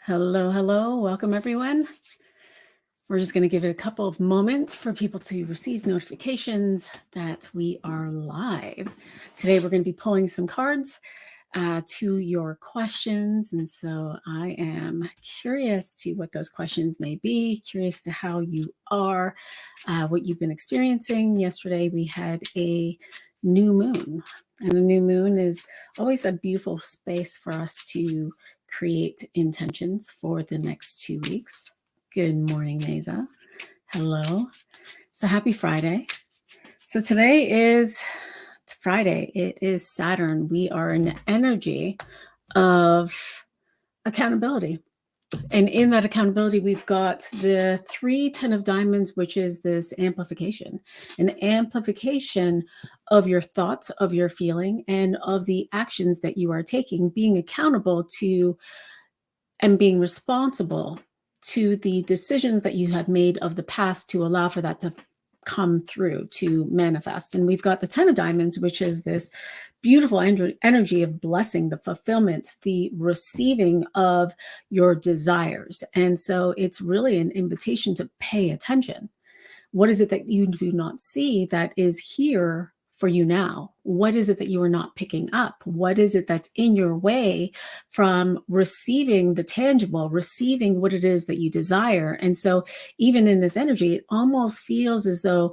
Hello, hello. Welcome, everyone. We're just going to give it a couple of moments for people to receive notifications that we are live. Today, we're going to be pulling some cards to your questions. And so I am curious to what those questions may be, curious to how you are, what you've been experiencing. Yesterday, we had a new moon, and a new moon is always a beautiful space for us to create intentions for the next 2 weeks. Good morning, Mesa. Hello. So happy Friday. So today is Friday. It is Saturn. We are in the energy of accountability. And in that accountability, we've got the 3 10 of diamonds, which is this amplification, an amplification of your thoughts, of your feeling, and of the actions that you are taking, being accountable to and being responsible to the decisions that you have made of the past to allow for that to come through, to manifest. And we've got the 10 of diamonds, which is this beautiful energy of blessing, the fulfillment, the receiving of your desires. And so it's really an invitation to pay attention. What is it that you do not see that is here for you now? What is it that you are not picking up? What is it that's in your way from receiving the tangible, receiving what it is that you desire? And so even in this energy, it almost feels as though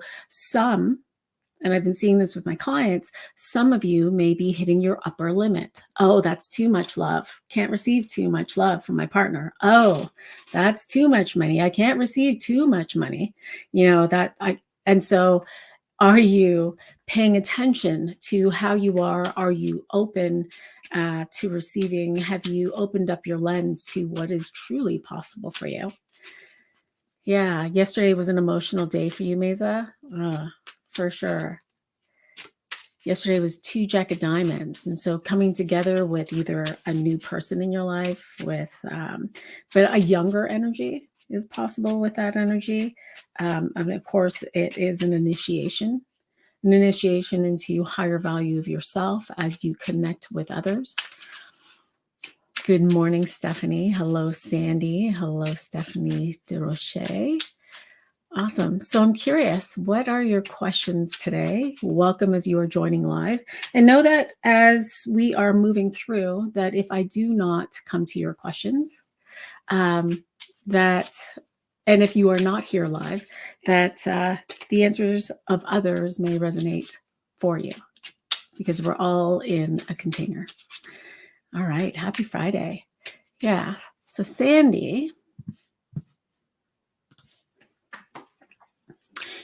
and I've been seeing this with my clients, some of you may be hitting your upper limit. Oh, that's too much love. Can't receive too much love from my partner. Oh, that's too much money. I can't receive too much money. And so are you paying attention to how you are? Are you open to receiving? Have you opened up your lens to what is truly possible for you? Yeah, yesterday was an emotional day for you, Mesa. For sure. Yesterday was 2 Jack of Diamonds. And so coming together with either a new person in your life, but a younger energy is possible with that energy. Of course, it is an initiation into higher value of yourself as you connect with others. Good morning, Stephanie. Hello, Sandy. Hello, Stephanie DeRoche. Awesome. So I'm curious, what are your questions today? Welcome as you are joining live. And know that as we are moving through, that if I do not come to your questions, and if you are not here live, that the answers of others may resonate for you because we're all in a container. All right. Happy Friday. Yeah. So Sandy,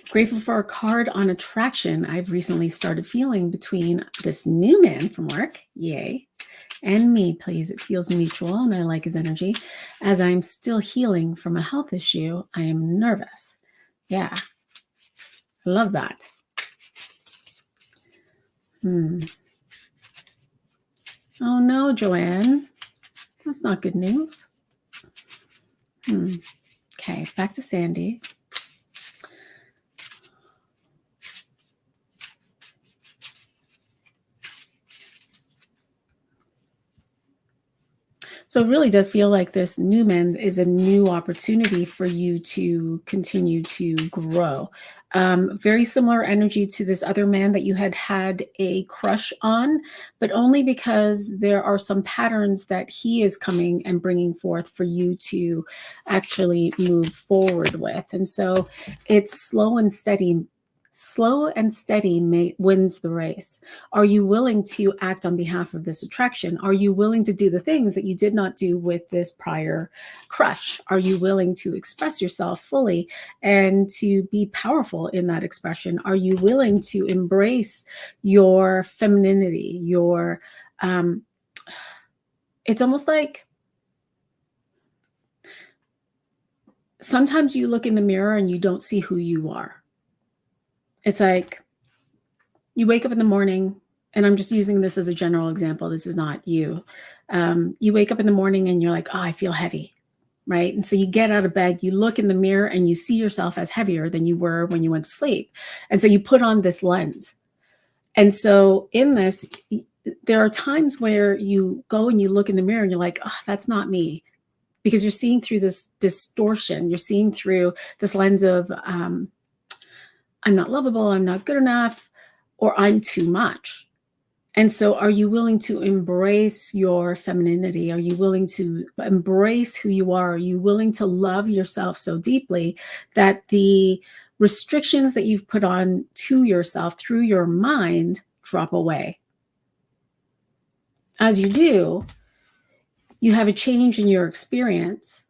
grateful for a card on attraction I've recently started feeling between this new man from work, yay, and me, please. It feels mutual, and I like his energy. As I'm still healing from a health issue, I am nervous. Yeah, I love that. Oh no, Joanne. That's not good news. Okay, back to Sandy. So it really does feel like this new man is a new opportunity for you to continue to grow. Very similar energy to this other man that you had a crush on, but only because there are some patterns that he is coming and bringing forth for you to actually move forward with. And so it's slow and steady wins the race. Are you willing to act on behalf of this attraction? Are you willing to do the things that you did not do with this prior crush? Are you willing to express yourself fully and to be powerful in that expression? Are you willing to embrace your femininity, it's almost like sometimes you look in the mirror and you don't see who you are. It's like you wake up in the morning, and I'm just using this as a general example. This is not you. You wake up in the morning and you're like, oh, I feel heavy, right? And so you get out of bed, you look in the mirror and you see yourself as heavier than you were when you went to sleep. And so you put on this lens. And so in this, there are times where you go and you look in the mirror and you're like, oh, that's not me. because you're seeing through this distortion. You're seeing through this lens of I'm not lovable, I'm not good enough, or I'm too much. And so are you willing to embrace your femininity? Are you willing to embrace who you are? Are you willing to love yourself so deeply that the restrictions that you've put on to yourself through your mind drop away? As you do, you have a change in your experience.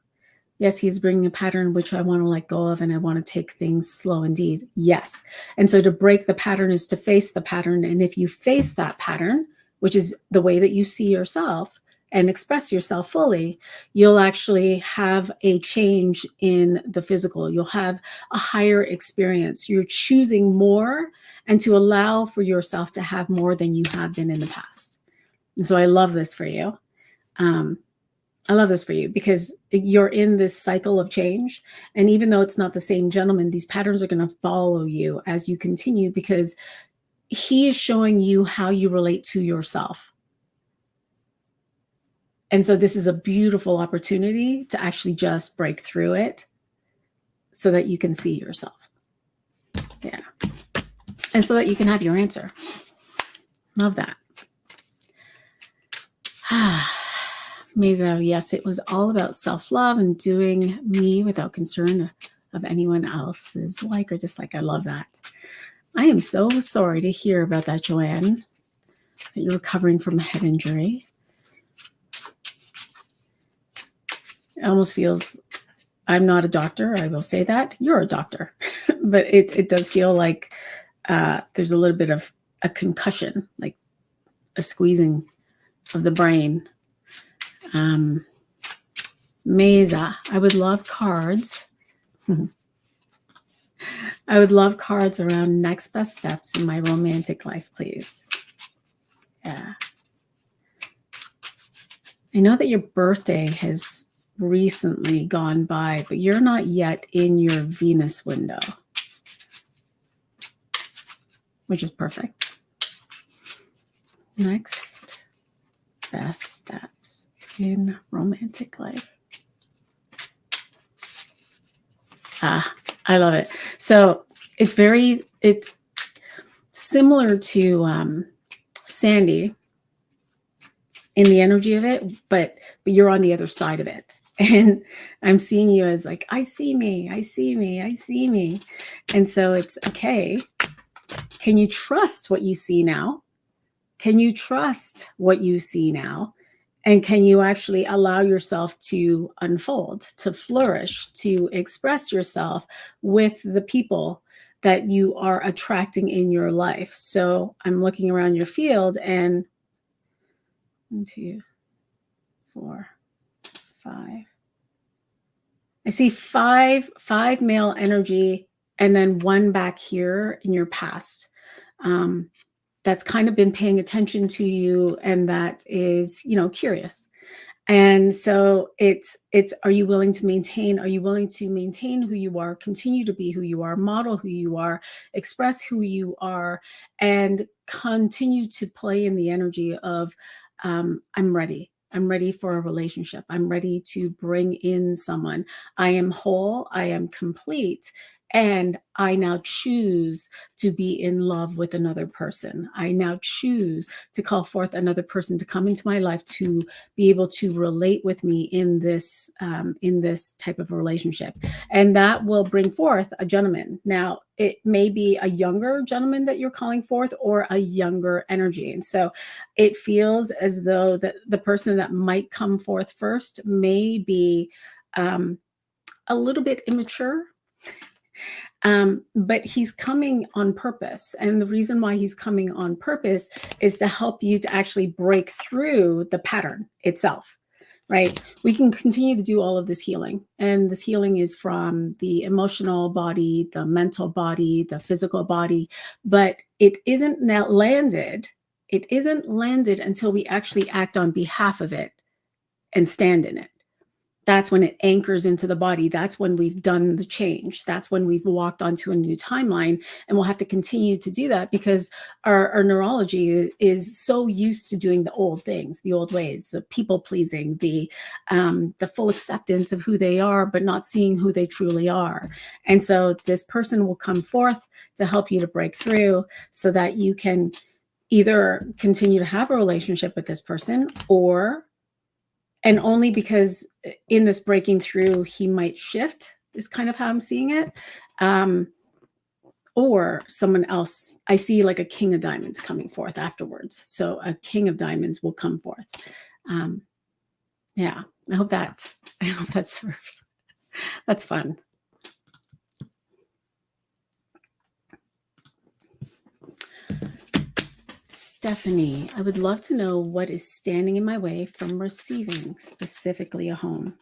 Yes, he's bringing a pattern which I want to let go of, and I want to take things slow indeed. Yes. And so to break the pattern is to face the pattern. And if you face that pattern, which is the way that you see yourself and express yourself fully, you'll actually have a change in the physical. You'll have a higher experience. You're choosing more and to allow for yourself to have more than you have been in the past. And so I love this for you. I love this for you because you're in this cycle of change. And even though it's not the same gentleman, these patterns are going to follow you as you continue because he is showing you how you relate to yourself. And so this is a beautiful opportunity to actually just break through it so that you can see yourself. Yeah. And so that you can have your answer. Love that. Meso, yes, it was all about self-love and doing me without concern of anyone else's like or dislike. I love that. I am so sorry to hear about that, Joanne, that you're recovering from a head injury. It almost feels, I'm not a doctor, I will say that. You're a doctor. But it does feel like there's a little bit of a concussion, like a squeezing of the brain. Mesa, I would love cards. I would love cards around next best steps in my romantic life, please. Yeah. I know that your birthday has recently gone by, but you're not yet in your Venus window, which is perfect. Next best steps in romantic life. I love it. So it's similar to Sandy in the energy of it, but you're on the other side of it. And I'm seeing you as like, I see me, I see me, I see me. And so it's okay. Can you trust what you see now? Can you trust what you see now? And can you actually allow yourself to unfold, to flourish, to express yourself with the people that you are attracting in your life? So I'm looking around your field and 1, 2, 4, 5. I see five male energy and then 1 back here in your past. That's kind of been paying attention to you and that is, curious. And so it's, are you willing to maintain who you are, continue to be who you are, model who you are, express who you are, and continue to play in the energy of, I'm ready. I'm ready for a relationship. I'm ready to bring in someone. I am whole. I am complete. And I now choose to be in love with another person. I now choose to call forth another person to come into my life to be able to relate with me in this type of relationship. And that will bring forth a gentleman. Now, it may be a younger gentleman that you're calling forth or a younger energy. And so it feels as though that the person that might come forth first may be a little bit immature. But he's coming on purpose. And the reason why he's coming on purpose is to help you to actually break through the pattern itself, right? We can continue to do all of this healing. And this healing is from the emotional body, the mental body, the physical body, but it isn't landed. It isn't landed until we actually act on behalf of it and stand in it. that's when it anchors into the body. That's when we've done the change. That's when we've walked onto a new timeline. And we'll have to continue to do that because our neurology is so used to doing the old things, the old ways, the people pleasing, the full acceptance of who they are, but not seeing who they truly are. And so this person will come forth to help you to break through so that you can either continue to have a relationship with this person, or and only because in this breaking through, he might shift, is kind of how I'm seeing it. Or someone else, I see like a king of diamonds coming forth afterwards. So a king of diamonds will come forth. Yeah, I hope that serves. That's fun. Stephanie, I would love to know what is standing in my way from receiving specifically a home.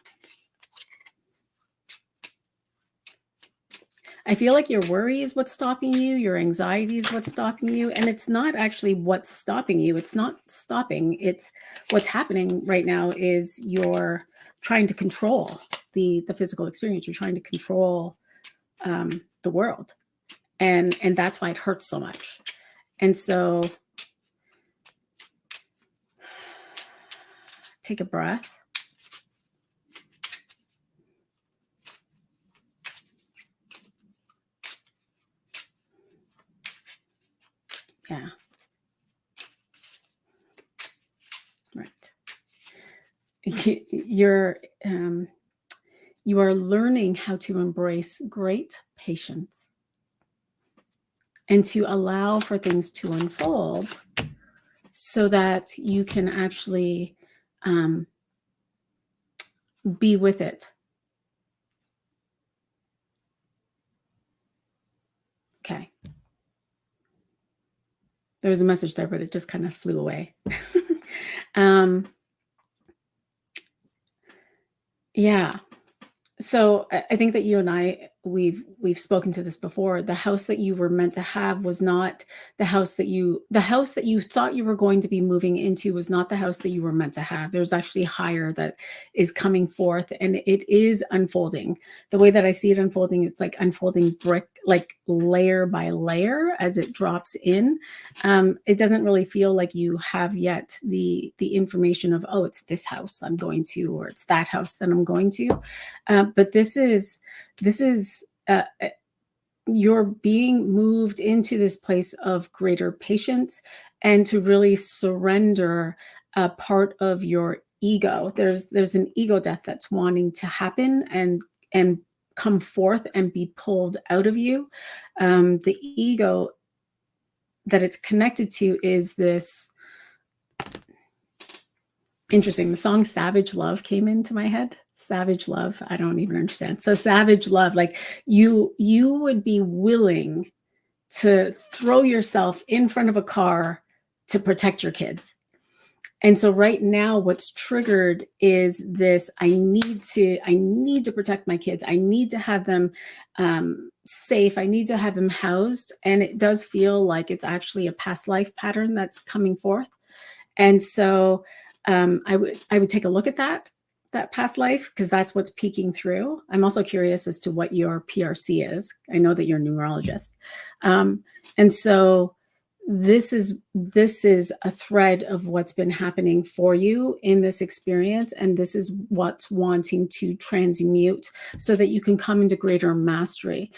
I feel like your worry is what's stopping you. Your anxiety is what's stopping you. And it's not actually what's stopping you. It's not stopping. It's what's happening right now is you're trying to control the physical experience. You're trying to control the world. And that's why it hurts so much. And so take a breath. Yeah. Right. You are learning how to embrace great patience and to allow for things to unfold so that you can actually be with it. Okay. There was a message there, but it just kind of flew away. Yeah. So I think that you and I, we've spoken to this before. The house that you were meant to have was not the house that you thought you were going to be moving into was not the house that you were meant to have. There's actually higher that is coming forth, and it is unfolding. The way that I see it unfolding, it's like unfolding brick, like layer by layer as it drops in. It doesn't really feel like you have yet the information of, oh, it's this house I'm going to, or it's that house that I'm going to. But this is you're being moved into this place of greater patience and to really surrender a part of your ego. There's an ego death that's wanting to happen and come forth and be pulled out of you. The ego that it's connected to is this. Interesting. The song Savage Love came into my head. Savage Love. I don't even understand. So savage love, like you would be willing to throw yourself in front of a car to protect your kids. And so right now what's triggered is this, I need to protect my kids. I need to have them safe. I need to have them housed. And it does feel like it's actually a past life pattern that's coming forth. And so I would take a look at that past life, because that's what's peeking through. I'm also curious as to what your PRC is. I know that you're a neurologist. And so this is a thread of what's been happening for you in this experience. And this is what's wanting to transmute so that you can come into greater mastery.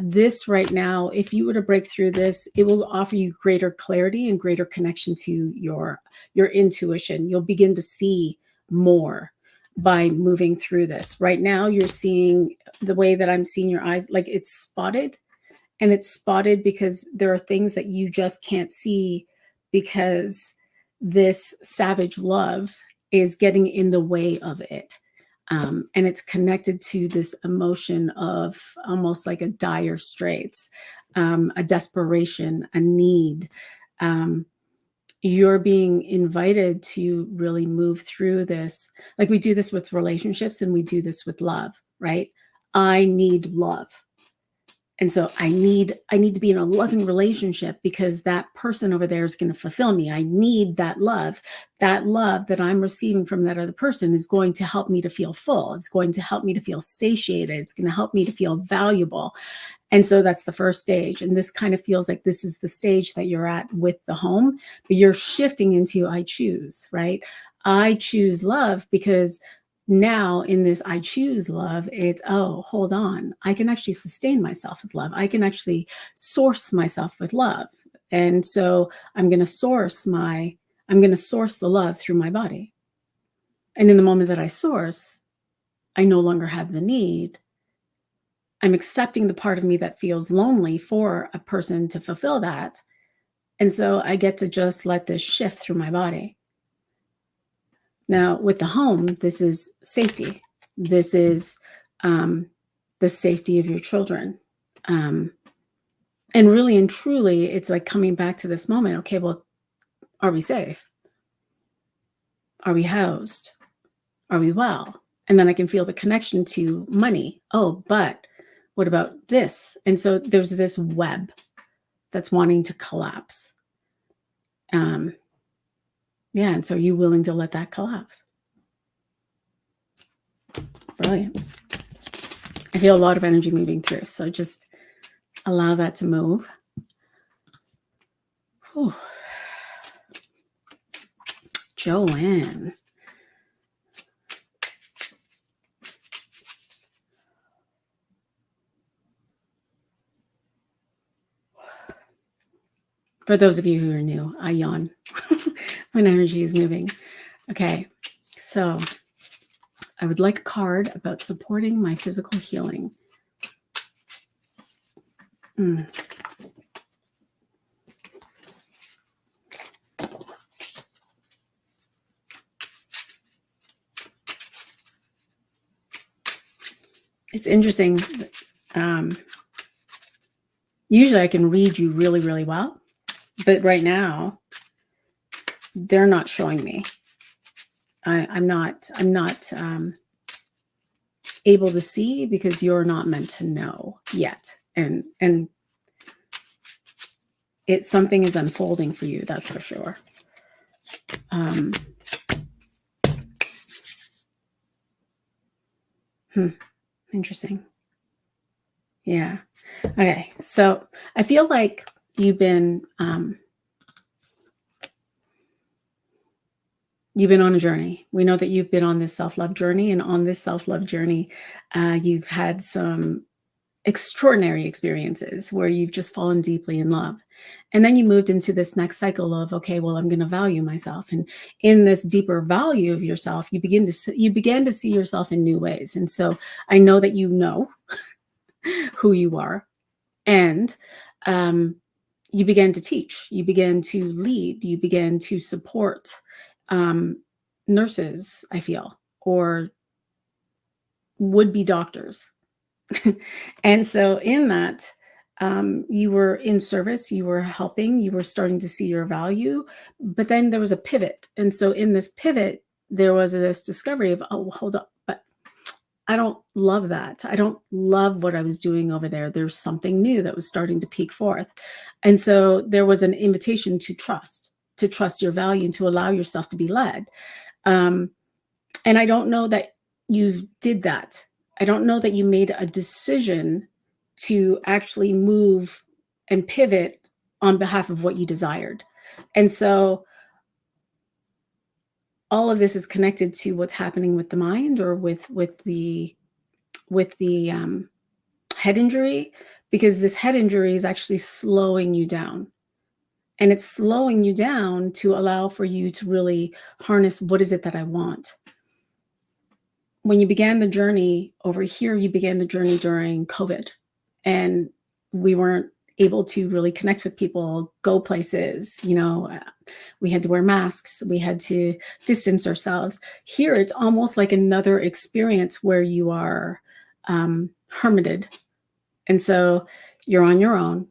This right now, if you were to break through this, it will offer you greater clarity and greater connection to your intuition. You'll begin to see more by moving through this. Right now, you're seeing the way that I'm seeing your eyes, like it's spotted. And it's spotted because there are things that you just can't see because this savage love is getting in the way of it. And it's connected to this emotion of almost like a dire straits, a desperation, a need. You're being invited to really move through this. Like we do this with relationships and we do this with love, right? I need love. And so I need to be in a loving relationship because that person over there is going to fulfill me. I need that love. That love that I'm receiving from that other person is going to help me to feel full. It's going to help me to feel satiated. It's going to help me to feel valuable. And so that's the first stage. And this kind of feels like this is the stage that you're at with the home, but you're shifting into I choose, right? I choose love because now in this I choose love, it's, oh, hold on. I can actually sustain myself with love. I can actually source myself with love. And so I'm going to source the love through my body. And in the moment that I source, I no longer have the need. I'm accepting the part of me that feels lonely for a person to fulfill that. And so I get to just let this shift through my body. Now, with the home, this is safety. This is the safety of your children. And really and truly, it's like coming back to this moment. Okay, well, are we safe? Are we housed? Are we well? And then I can feel the connection to money. Oh, but what about this? And so there's this web that's wanting to collapse. Yeah, and so are you willing to let that collapse? Brilliant. I feel a lot of energy moving through, so just allow that to move. Whew. Joanne. For those of you who are new, I yawn when energy is moving. Okay, so I would like a card about supporting my physical healing. It's interesting. Usually I can read you really, really well, but right now they're not showing me. I'm not able to see because you're not meant to know yet. And it's something is unfolding for you, that's for sure. Interesting. Yeah. Okay. So I feel like you've been on a journey. We know that you've been on this self-love journey, and on this self-love journey, you've had some extraordinary experiences where you've just fallen deeply in love. And then you moved into this next cycle of, okay, well, I'm going to value myself. And in this deeper value of yourself, you began to see yourself in new ways. And so I know that you know who you are. And you began to teach, you began to lead, you began to support nurses, I feel, or would-be doctors. And so in that, you were in service, you were helping, you were starting to see your value, but then there was a pivot. And so in this pivot, there was this discovery of, oh, hold up, but I don't love that. I don't love what I was doing over there. There's something new that was starting to peek forth. And so there was an invitation to trust your value and to allow yourself to be led. And I don't know that you did that. I don't know that you made a decision to actually move and pivot on behalf of what you desired. And so all of this is connected to what's happening with the mind, or with the head injury, because this head injury is actually slowing you down. And it's slowing you down to allow for you to really harness, what is it that I want? When you began the journey over here, you began the journey during COVID, and we weren't able to really connect with people, go places, we had to wear masks, we had to distance ourselves. Here, it's almost like another experience where you are hermited. And so you're on your own,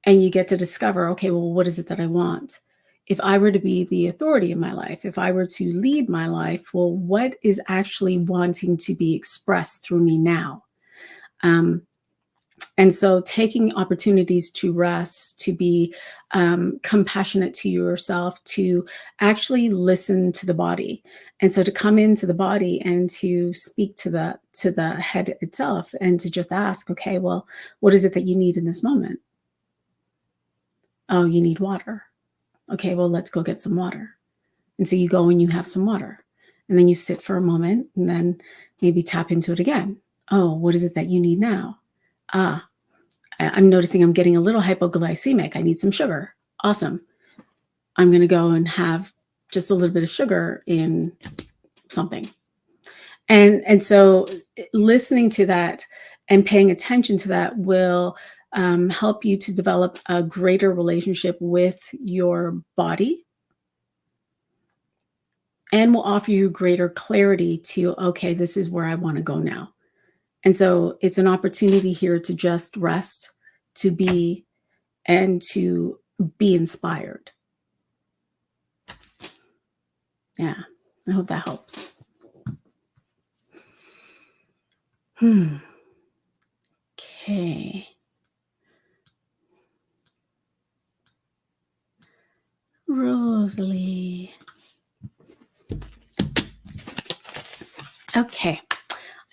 and you get to discover, okay, well, what is it that I want? If I were to be the authority in my life, if I were to lead my life, well, what is actually wanting to be expressed through me now? And so taking opportunities to rest, to be compassionate to yourself, to actually listen to the body. And so to come into the body and to speak to the head itself and to just ask, okay, well, what is it that you need in this moment? Oh, you need water. Okay, well, let's go get some water. And so you go and you have some water. And then you sit for a moment and then maybe tap into it again. Oh, what is it that you need now? Ah, I'm noticing I'm getting a little hypoglycemic. I need some sugar. Awesome. I'm going to go and have just a little bit of sugar in something. And so listening to that and paying attention to that will help you to develop a greater relationship with your body and will offer you greater clarity to, okay, this is where I want to go now. And so it's an opportunity here to just rest, to be, and to be inspired. Yeah, I hope that helps. Okay. Rosalie. Okay.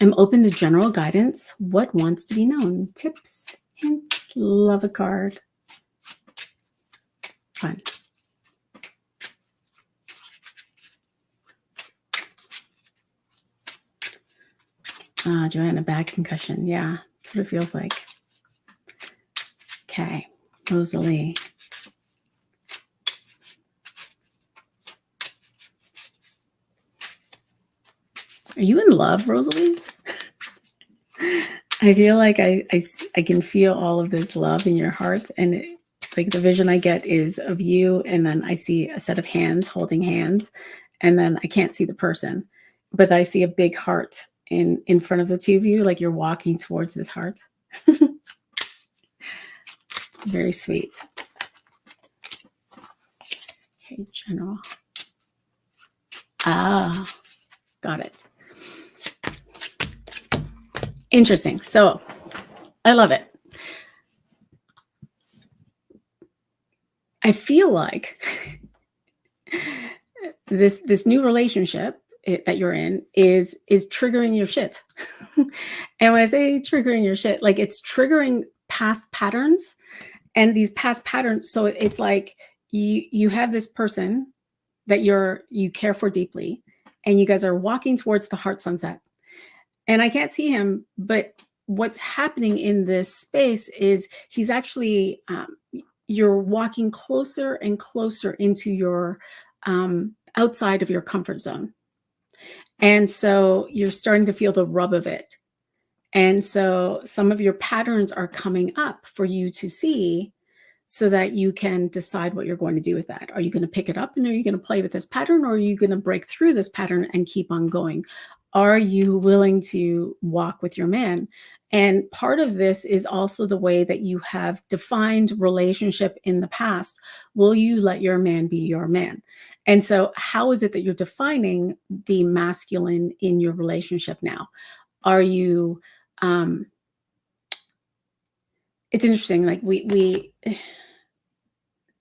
I'm open to general guidance. What wants to be known? Tips, hints, love a card. Fun. Joanna, bad concussion. Yeah, that's what it feels like. Okay. Rosalie. Are you in love, Rosalie? I feel like I can feel all of this love in your heart. And like the vision I get is of you. And then I see a set of hands holding hands. And then I can't see the person. But I see a big heart in front of the two of you. Like you're walking towards this heart. Very sweet. Okay, general. Ah, got it. Interesting. So I love it. I feel like this new relationship that you're in is triggering your shit. And when I say triggering your shit, like it's triggering past patterns. And these past patterns, so it's like you have this person that you care for deeply, and you guys are walking towards the heart sunset. And I can't see him, but what's happening in this space is he's actually you're walking closer and closer into your outside of your comfort zone. And so you're starting to feel the rub of it. And so some of your patterns are coming up for you to see so that you can decide what you're going to do with that. Are you going to pick it up and are you going to play with this pattern, or are you going to break through this pattern and keep on going? Are you willing to walk with your man? And part of this is also the way that you have defined relationship in the past. Will you let your man be your man? And so how is it that you're defining the masculine in your relationship now? Are you, it's interesting. Like we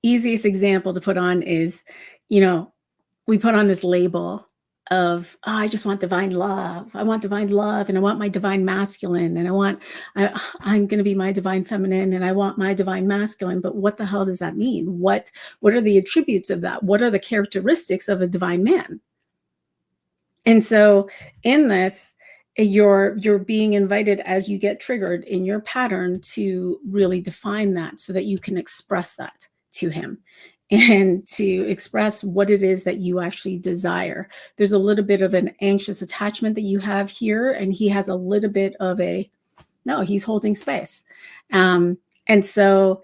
easiest example to put on is, we put on this label of, oh, I just want divine love. I want divine love, and I want my divine masculine, and I'm going to be my divine feminine, and I want my divine masculine. But what the hell does that mean? What are the attributes of that? What are the characteristics of a divine man? And so in this, you're being invited as you get triggered in your pattern to really define that so that you can express that to him and to express what it is that you actually desire. There's a little bit of an anxious attachment that you have here, and he has a little bit of he's holding space. And so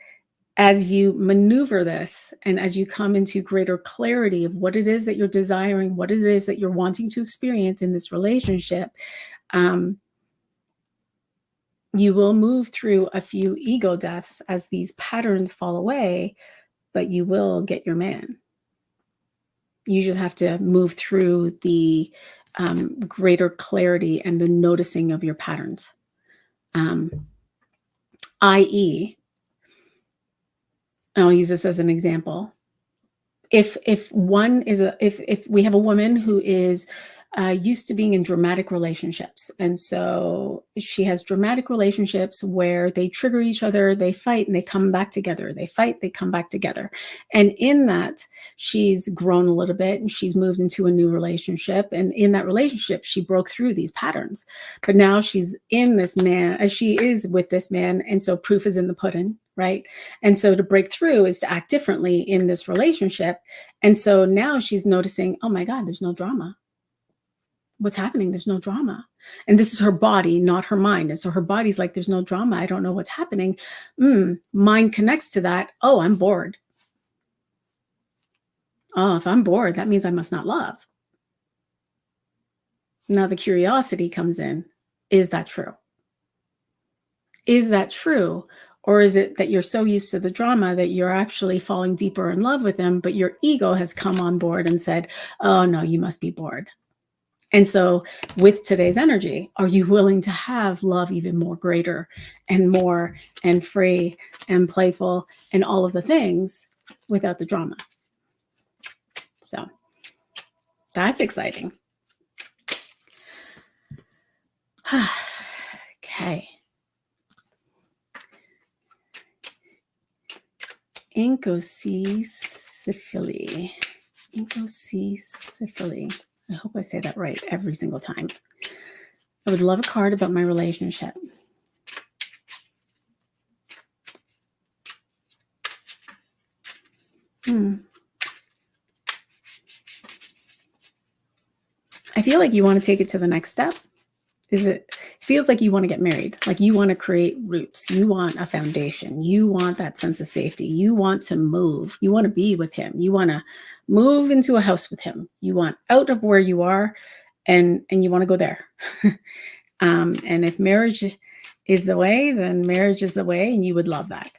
as you maneuver this and as you come into greater clarity of what it is that you're desiring, what it is that you're wanting to experience in this relationship, you will move through a few ego deaths as these patterns fall away, but you will get your man. You just have to move through the greater clarity and the noticing of your patterns. i.e., and I'll use this as an example. If one is if we have a woman who is used to being in dramatic relationships, and so she has dramatic relationships where they trigger each other, they fight, and they come back together. They fight, they come back together, and in that, she's grown a little bit, and she's moved into a new relationship, and in that relationship, she broke through these patterns, but now she's in this man, as she is with this man, and so proof is in the pudding, right? And so to break through is to act differently in this relationship. And so now she's noticing, oh my God, there's no drama. What's happening? There's no drama. And this is her body, not her mind. And so her body's like, there's no drama. I don't know what's happening. Mind connects to that. Oh, I'm bored. Oh, if I'm bored, that means I must not love. Now the curiosity comes in. Is that true? Is that true? Or is it that you're so used to the drama that you're actually falling deeper in love with him, but your ego has come on board and said, oh no, you must be bored. And so with today's energy, are you willing to have love even more greater and more and free and playful and all of the things without the drama? So that's exciting. Okay. Incocephali. Incocephali. I hope I say that right every single time. I would love a card about my relationship. I feel like you want to take it to the next step. It feels like you want to get married, like you want to create roots, you want a foundation, you want that sense of safety, you want to move, you want to be with him, you want to move into a house with him, you want out of where you are, and you want to go there. And if marriage is the way, then marriage is the way, and you would love that.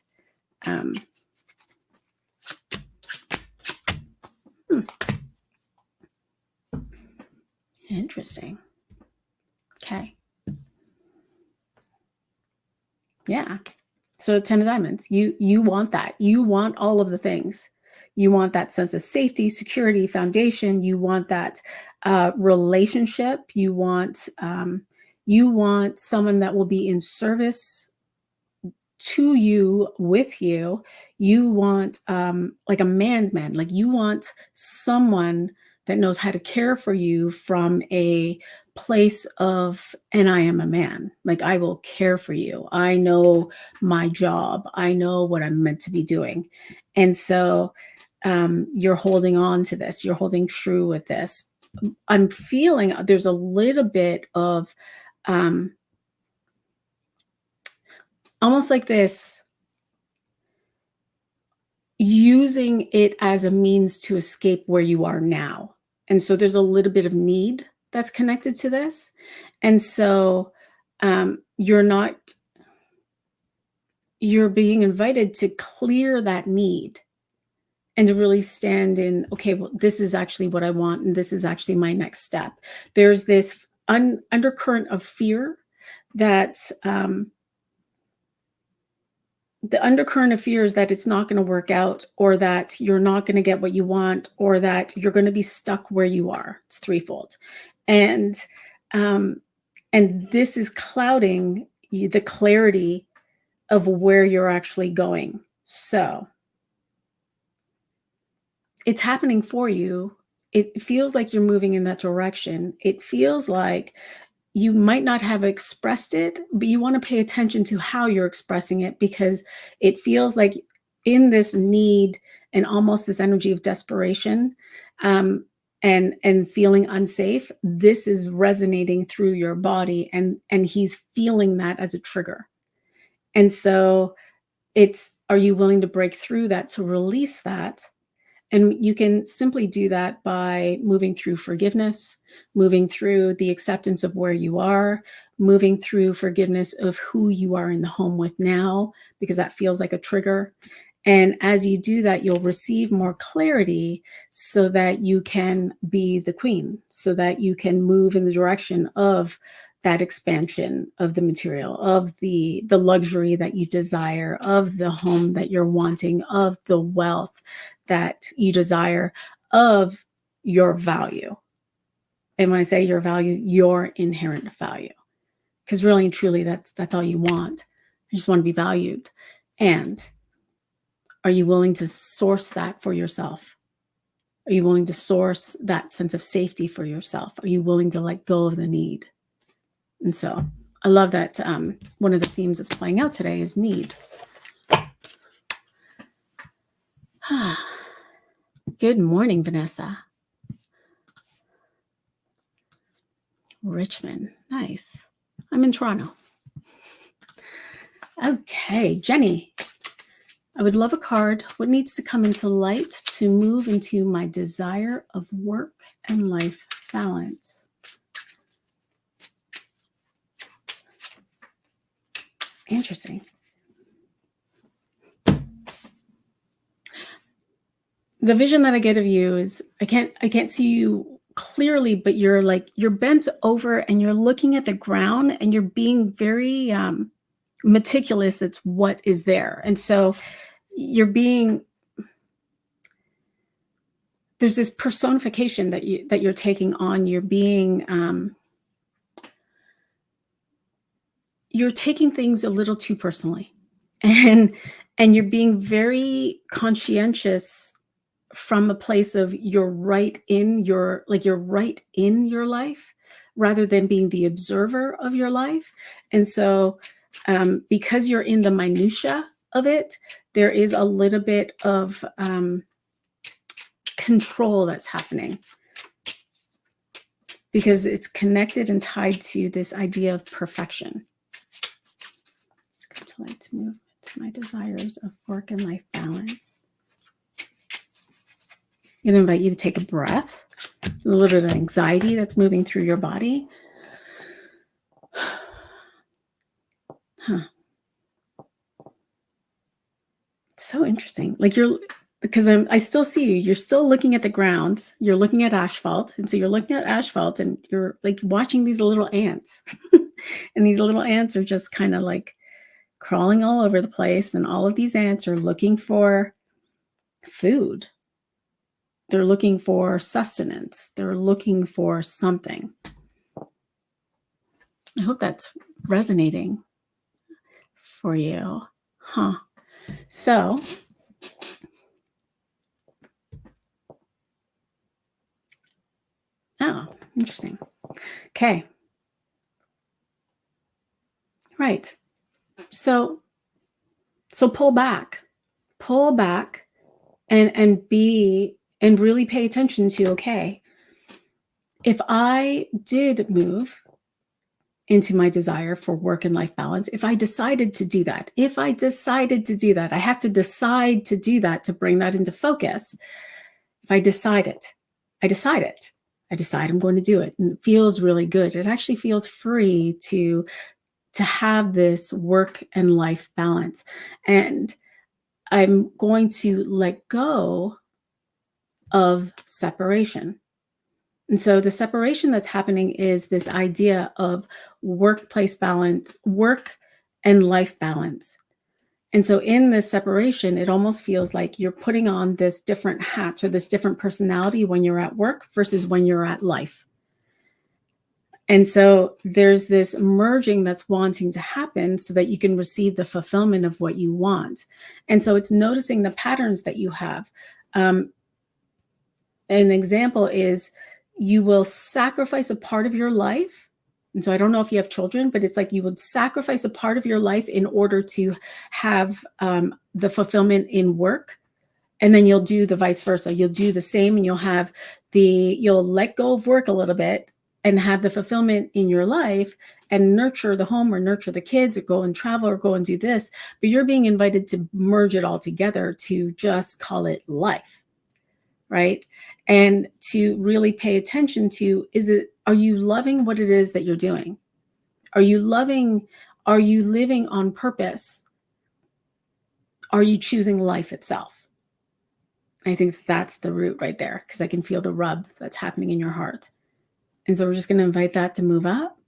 Interesting. Okay. Yeah. So 10 of diamonds, you want that. You want all of the things. You want that sense of safety, security, foundation. You want that relationship. You want someone that will be in service to you, with you. You want like a man's man. Like you want someone that knows how to care for you from a place of, and I am a man. Like I will care for you. I know my job. I know what I'm meant to be doing. And so you're holding on to this. You're holding true with this. I'm feeling there's a little bit of almost like this, using it as a means to escape where you are now. And so there's a little bit of need that's connected to this. And so you're being invited to clear that need and to really stand in, okay, well, this is actually what I want. And this is actually my next step. There's this undercurrent of fear that the undercurrent of fear is that it's not going to work out, or that you're not going to get what you want, or that you're going to be stuck where you are. It's threefold. And this is clouding the clarity of where you're actually going. So it's happening for you. It feels like you're moving in that direction. It feels like you might not have expressed it, but you want to pay attention to how you're expressing it, because it feels like in this need and almost this energy of desperation and feeling unsafe, this is resonating through your body, and he's feeling that as a trigger. And so are you willing to break through that, to release that? And you can simply do that by moving through forgiveness, moving through the acceptance of where you are, moving through forgiveness of who you are in the home with now, because that feels like a trigger. And as you do that, you'll receive more clarity so that you can be the queen, so that you can move in the direction of that expansion of the material, of the luxury that you desire, of the home that you're wanting, of the wealth that you desire, of your value. And when I say your value, your inherent value, because really and truly, that's all you want. You just want to be valued. And are you willing to source that for yourself? Are you willing to source that sense of safety for yourself? Are you willing to let go of the need? And so I love that one of the themes that's playing out today is need. Good morning, Vanessa. Richmond. Nice. I'm in Toronto. Okay, Jenny. I would love a card. What needs to come into light to move into my desire of work and life balance? Interesting. The vision that I get of you is I can't see you clearly, but you're bent over and you're looking at the ground and you're being very meticulous. It's what is there. And so there's this personification that you're taking on. You're taking things a little too personally, and you're being very conscientious from a place of you're right in your life rather than being the observer of your life. And so because you're in the minutia of it, there is a little bit of control that's happening because it's connected and tied to this idea of perfection. Just going to like to move to my desires of work and life balance. I'm going to invite you to take a breath, a little bit of anxiety that's moving through your body. So interesting. Because I still see you. You're still looking at the ground. You're looking at asphalt. And so you're looking at asphalt and you're like watching these little ants. And these little ants are just kind of like crawling all over the place. And all of these ants are looking for food. They're looking for sustenance. They're looking for something. I hope that's resonating for you. So, interesting. Okay. Right. So pull back and really pay attention to, okay, if I did move into my desire for work and life balance, if I decided to do that, I have to decide to do that to bring that into focus. If I decide I'm going to do it, and it feels really good. It actually feels free to have this work and life balance. And I'm going to let go of separation. And so the separation that's happening is this idea of workplace balance, work and life balance. And so in this separation, it almost feels like you're putting on this different hat or this different personality when you're at work versus when you're at life. And so there's this merging that's wanting to happen so that you can receive the fulfillment of what you want. And so it's noticing the patterns that you have. An example is you will sacrifice a part of your life. And so I don't know if you have children, but it's like you would sacrifice a part of your life in order to have the fulfillment in work. And then you'll do the vice versa. You'll do the same and you'll let go of work a little bit and have the fulfillment in your life and nurture the home or nurture the kids or go and travel or go and do this. But you're being invited to merge it all together to just call it life, right? And to really pay attention to, are you loving what it is that you're doing? Are you living on purpose? Are you choosing life itself? I think that's the root right there, because I can feel the rub that's happening in your heart. And so we're just going to invite that to move up.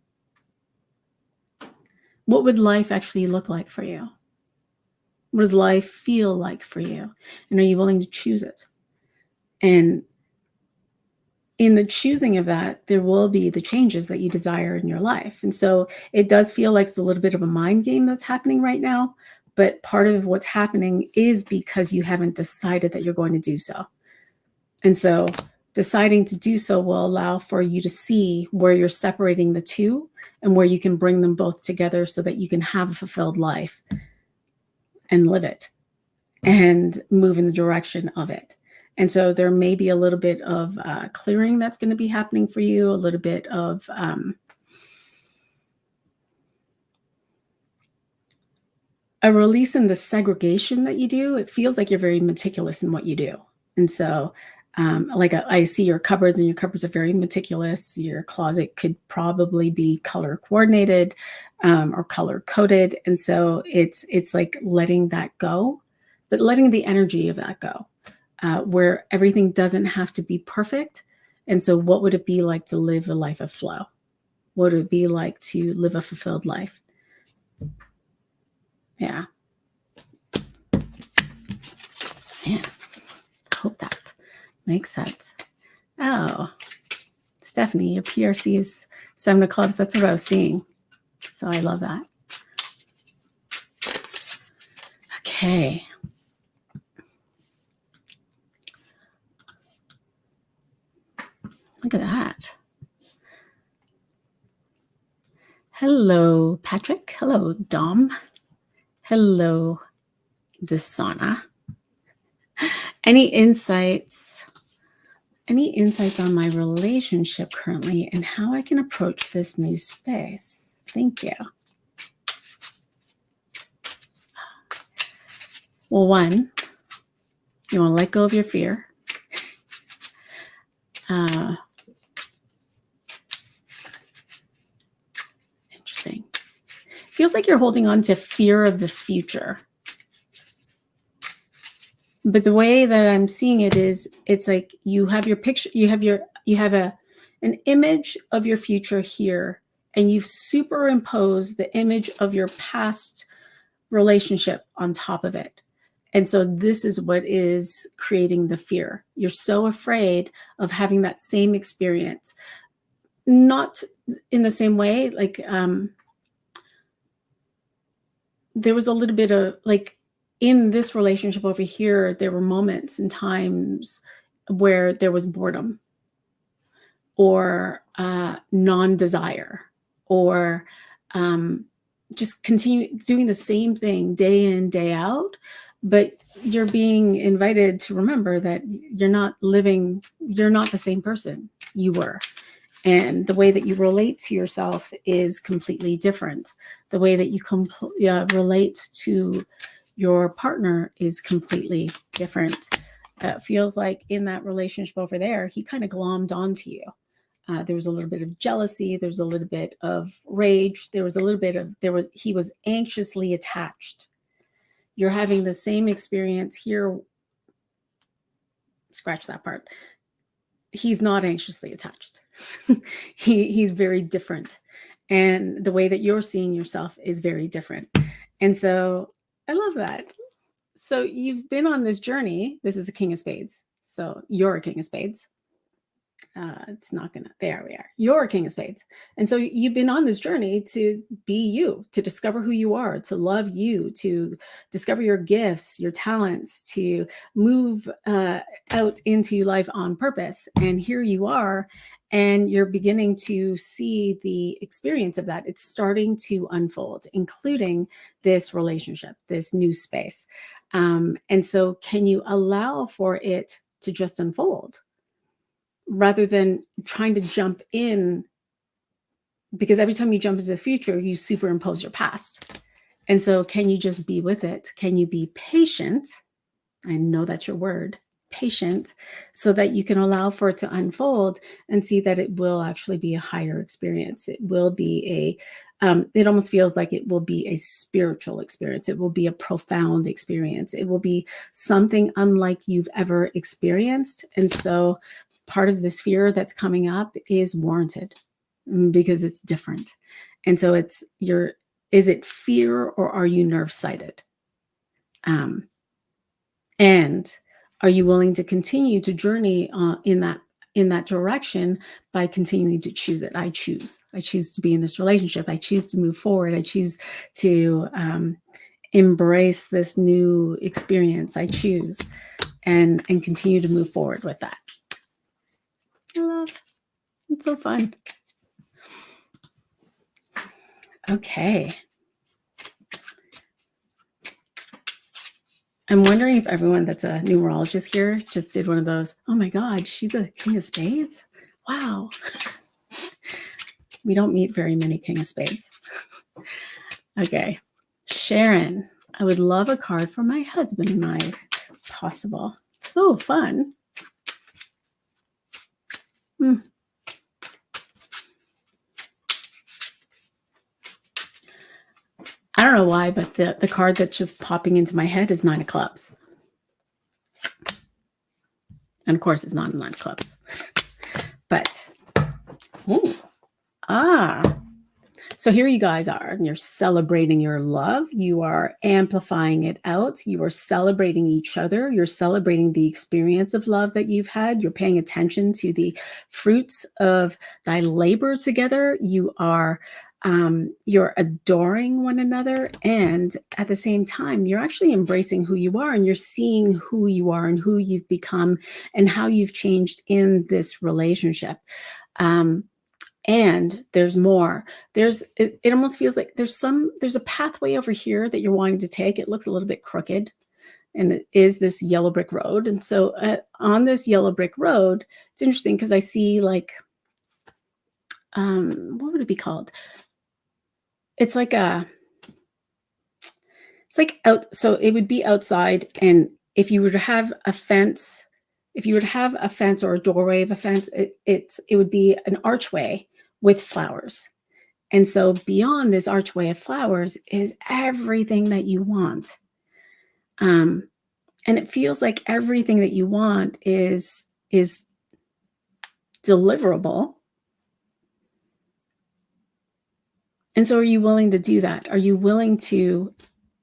What would life actually look like for you? What does life feel like for you? And are you willing to choose it? And in the choosing of that, there will be the changes that you desire in your life. And so it does feel like it's a little bit of a mind game that's happening right now. But part of what's happening is because you haven't decided that you're going to do so. And so deciding to do so will allow for you to see where you're separating the two and where you can bring them both together so that you can have a fulfilled life and live it and move in the direction of it. And so there may be a little bit of clearing that's going to be happening for you, a little bit of a release in the segregation that you do. It feels like you're very meticulous in what you do. And so I see your cupboards, and your cupboards are very meticulous. Your closet could probably be color coordinated or color coded. And so it's like letting that go, but letting the energy of that go, where everything doesn't have to be perfect. And so what would it be like to live a life of flow? What would it be like to live a fulfilled life? Yeah. Man, hope that makes sense. Oh, Stephanie, your PRC is 7 of clubs. That's what I was seeing. So I love that. Okay. Look at that. Hello, Patrick. Hello, Dom. Hello, Desana. Any insights on my relationship currently and how I can approach this new space? Thank you. Well, one, you want to let go of your fear. Interesting. Feels like you're holding on to fear of the future. But the way that I'm seeing it is, it's like you have your picture, you have an image of your future here, and you've superimposed the image of your past relationship on top of it. And so this is what is creating the fear. You're so afraid of having that same experience, not in the same way. Like there was a little bit of like, in this relationship over here, there were moments and times where there was boredom or non-desire or just continue doing the same thing day in, day out. But you're being invited to remember that you're not the same person you were. And the way that you relate to yourself is completely different. The way that you relate to your partner is completely different. It feels like in that relationship over there, he kind of glommed onto you. There was a little bit of jealousy. There was a little bit of rage. He was anxiously attached. You're having the same experience here. Scratch that part. He's not anxiously attached. He's very different. And the way that you're seeing yourself is very different. And so I love that. So you've been on this journey. This is a King of Spades. So you're a King of Spades. It's not gonna, there we are. You're a King of Spades. And so you've been on this journey to be you, to discover who you are, to love you, to discover your gifts, your talents, to move out into life on purpose. And here you are, and you're beginning to see the experience of that. It's starting to unfold, including this relationship, this new space. And so can you allow for it to just unfold, rather than trying to jump in? Because every time you jump into the future, you superimpose your past. And so can you just be with it? Can you be patient? I know that's your word, patient, so that you can allow for it to unfold and see that it will actually be a higher experience. It will be it almost feels like it will be a spiritual experience. It will be a profound experience. It will be something unlike you've ever experienced. And so part of this fear that's coming up is warranted because it's different. And so Is it fear, or are you nerve-sighted? And are you willing to continue to journey in that direction by continuing to choose it? I choose. I choose to be in this relationship. I choose to move forward. I choose to embrace this new experience. I choose and continue to move forward with that. I love. It's so fun. Okay. I'm wondering if everyone that's a numerologist here just did one of those, oh my God, she's a King of Spades? Wow. We don't meet very many King of Spades. Okay. Sharon, I would love a card for my husband and I, if possible. So fun. I don't know why, but the card that's just popping into my head is 9 of Clubs. And of course, it's not a 9 of Clubs. But, so here you guys are, and you're celebrating your love. You are amplifying it out. You are celebrating each other. You're celebrating the experience of love that you've had. You're paying attention to the fruits of thy labor together. You're adoring one another, and at the same time, you're actually embracing who you are, and you're seeing who you are and who you've become and how you've changed in this relationship. And there's more. It almost feels like there's a pathway over here that you're wanting to take. It looks a little bit crooked, and it is this yellow brick road. And so on this yellow brick road, it's interesting because I see like, what would it be called? It's like out, so it would be outside. And if you were to have a fence, or a doorway of a fence, it would be an archway with flowers. And so beyond this archway of flowers is everything that you want. And it feels like everything that you want is deliverable. And so are you willing to do that? Are you willing to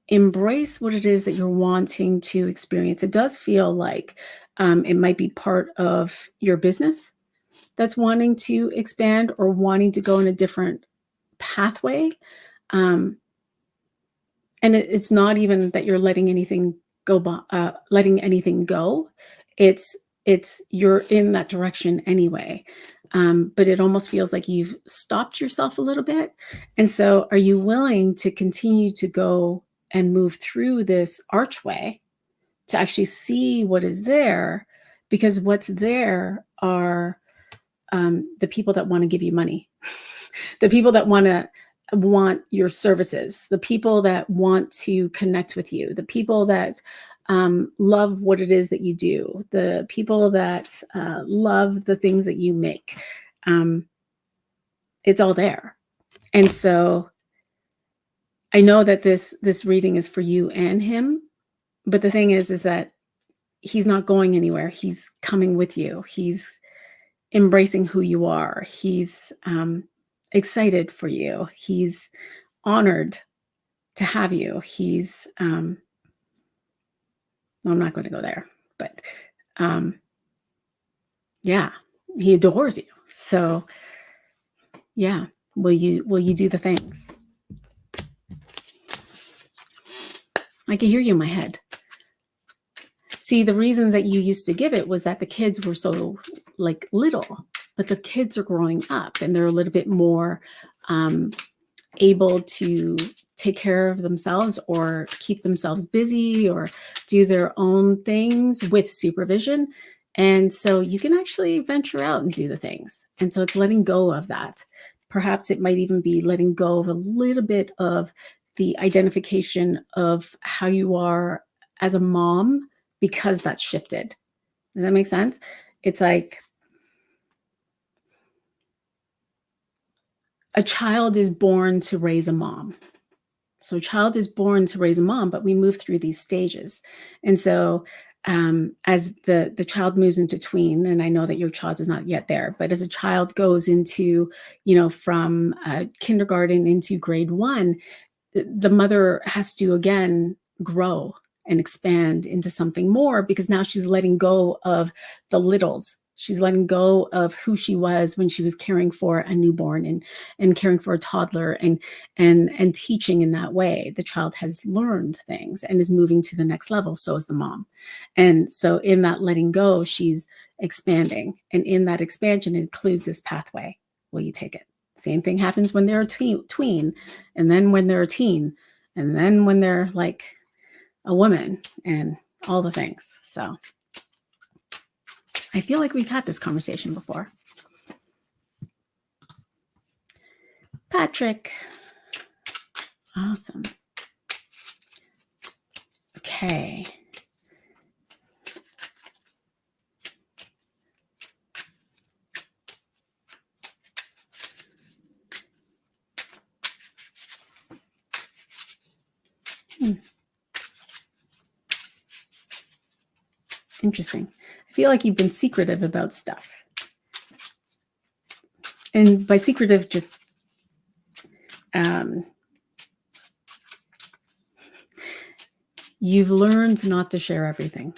embrace what it is that you're wanting to experience? It does feel like it might be part of your business that's wanting to expand or wanting to go in a different pathway. And it's not even that you're letting anything go. It's you're in that direction anyway. But it almost feels like you've stopped yourself a little bit. And so are you willing to continue to go and move through this archway to actually see what is there? Because what's there are the people that want to give you money, the people that want your services, the people that want to connect with you, the people that love what it is that you do, the people that love the things that you make. It's all there. And so I know that this reading is for you and him, but the thing is that he's not going anywhere. He's coming with you. He's embracing who you are. He's excited for you. He's honored to have you. He's I'm not going to go there, but yeah, he adores you. So yeah, will you do the things? I can hear you in my head. See, the reasons that you used to give it was that the kids were so like little, but the kids are growing up and they're a little bit more able to take care of themselves or keep themselves busy or do their own things with supervision. And so you can actually venture out and do the things. And so it's letting go of that. Perhaps it might even be letting go of a little bit of the identification of how you are as a mom, because that's shifted. Does that make sense? It's like a child is born to raise a mom. So a child is born to raise a mom, but we move through these stages. And so as the child moves into tween, and I know that your child is not yet there, but as a child goes into, from kindergarten into grade 1, the mother has to again grow and expand into something more, because now she's letting go of the littles. She's letting go of who she was when she was caring for a newborn and caring for a toddler and teaching in that way. The child has learned things and is moving to the next level. So is the mom. And so in that letting go, she's expanding. And in that expansion, it includes this pathway. Will you take it? Same thing happens when they're a tween, and then when they're a teen, and then when they're like a woman, and all the things. So I feel like we've had this conversation before. Patrick. Awesome. Okay. Interesting. I feel like you've been secretive about stuff. And by secretive, just you've learned not to share everything,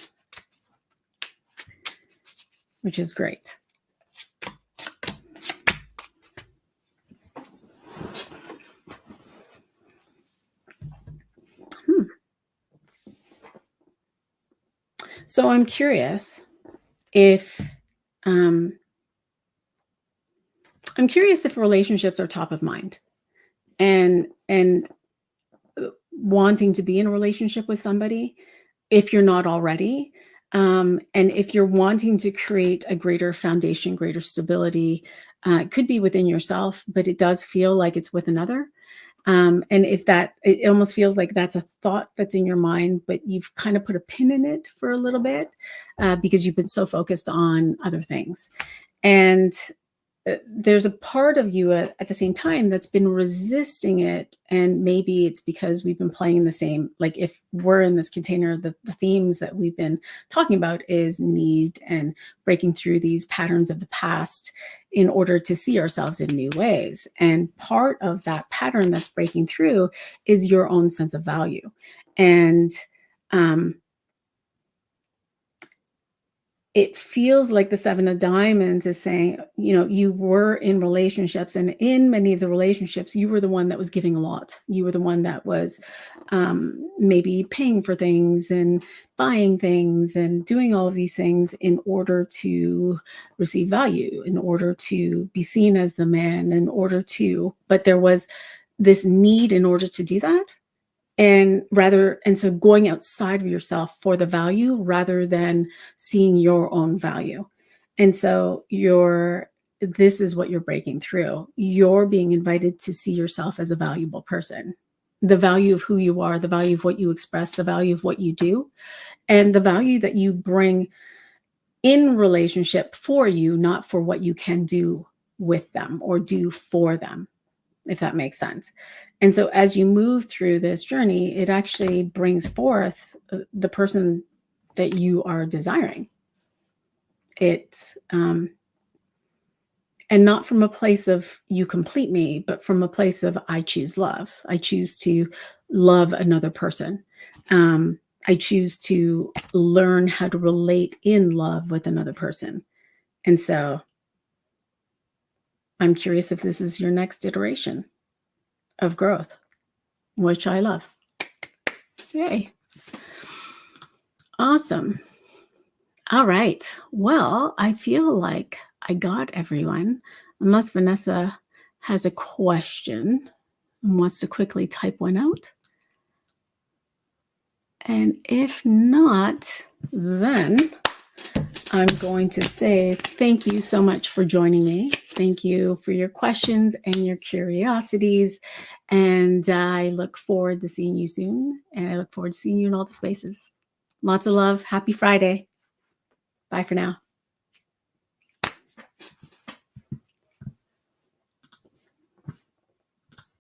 which is great. So I'm curious if relationships are top of mind, and wanting to be in a relationship with somebody, if you're not already, and if you're wanting to create a greater foundation, greater stability, it could be within yourself, but it does feel like it's with another. And if that, it almost feels like that's a thought that's in your mind, but you've kind of put a pin in it for a little bit, because you've been so focused on other things. And there's a part of you at the same time that's been resisting it. And maybe it's because we've been playing the same, like if we're in this container, the themes that we've been talking about is need and breaking through these patterns of the past in order to see ourselves in new ways. And part of that pattern that's breaking through is your own sense of value. And it feels like the Seven of Diamonds is saying, you were in relationships, and in many of the relationships, you were the one that was giving a lot. You were the one that was maybe paying for things and buying things and doing all of these things in order to receive value, in order to be seen as the man, but there was this need in order to do that. And so going outside of yourself for the value rather than seeing your own value. And so this is what you're breaking through. You're being invited to see yourself as a valuable person, the value of who you are, the value of what you express, the value of what you do, and the value that you bring in relationship for you, not for what you can do with them or do for them, if that makes sense. And so as you move through this journey, it actually brings forth the person that you are desiring. And not from a place of you complete me, but from a place of I choose love. I choose to love another person. I choose to learn how to relate in love with another person. And so I'm curious if this is your next iteration of growth, which I love. Yay. Awesome. All right. Well, I feel like I got everyone, unless Vanessa has a question and wants to quickly type one out. And if not, then I'm going to say thank you so much for joining me. Thank you for your questions and your curiosities. And I look forward to seeing you soon. And I look forward to seeing you in all the spaces. Lots of love. Happy Friday. Bye for now.